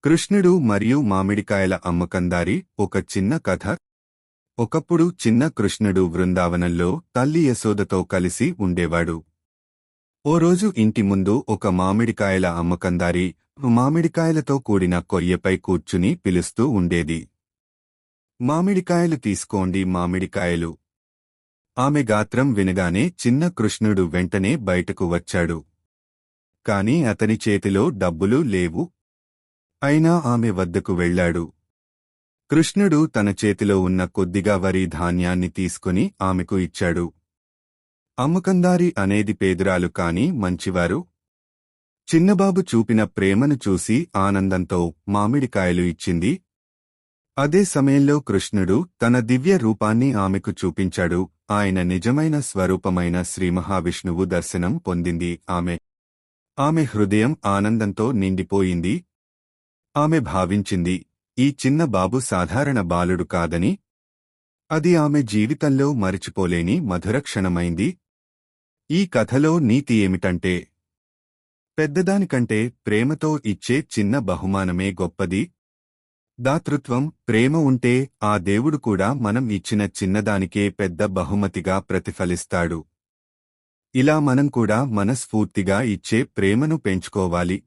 కృష్ణుడు మరియు మామిడికాయల అమ్మకందారి ఒక చిన్న కథ. ఒకప్పుడు చిన్న కృష్ణుడు బృందావనంలో తల్లి యశోదతో కలిసి ఉండేవాడు. ఓ రోజు ఇంటి ముందు ఒక మామిడికాయల అమ్మకందారి మామిడికాయలతో కూడిన కొయ్యపై కూర్చుని పిలుస్తూ ఉండేది. మామిడికాయలు తీసుకోండి, మామిడికాయలు. ఆమె గాత్రం వినగానే చిన్న కృష్ణుడు వెంటనే బయటకు వచ్చాడు. కాని అతని చేతిలో డబ్బులు లేవు. అయినా ఆమె వద్దకు వెళ్లాడు. కృష్ణుడు తన చేతిలో ఉన్న కొద్దిగా వరి ధాన్యాన్ని తీసుకుని ఆమెకు ఇచ్చాడు. అమ్మకందారి అనేది పేదరాలు కాని మంచివారు. చిన్నబాబు చూపిన ప్రేమను చూసి ఆనందంతో మామిడికాయలు ఇచ్చింది. అదే సమయంలో కృష్ణుడు తన దివ్య రూపాన్ని ఆమెకు చూపించాడు. ఆయన నిజమైన స్వరూపమైన శ్రీమహావిష్ణువు దర్శనం పొందింది ఆమె హృదయం ఆనందంతో నిండిపోయింది. ఆమె భావించింది, ఈ చిన్న బాబు సాధారణ బాలుడు కాదని. అది ఆమె జీవితంలో మరిచిపోలేని మధురక్షణమైంది. ఈ కథలో నీతి ఏమిటంటే, పెద్దదానికంటే ప్రేమతో ఇచ్చే చిన్న బహుమానమే గొప్పది. దాతృత్వం, ప్రేమ ఉంటే ఆ దేవుడు కూడా మనం ఇచ్చిన చిన్నదానికే పెద్ద బహుమతిగా ప్రతిఫలిస్తాడు. ఇలా మనం కూడా మనస్ఫూర్తిగా ఇచ్చే ప్రేమను పెంచుకోవాలి.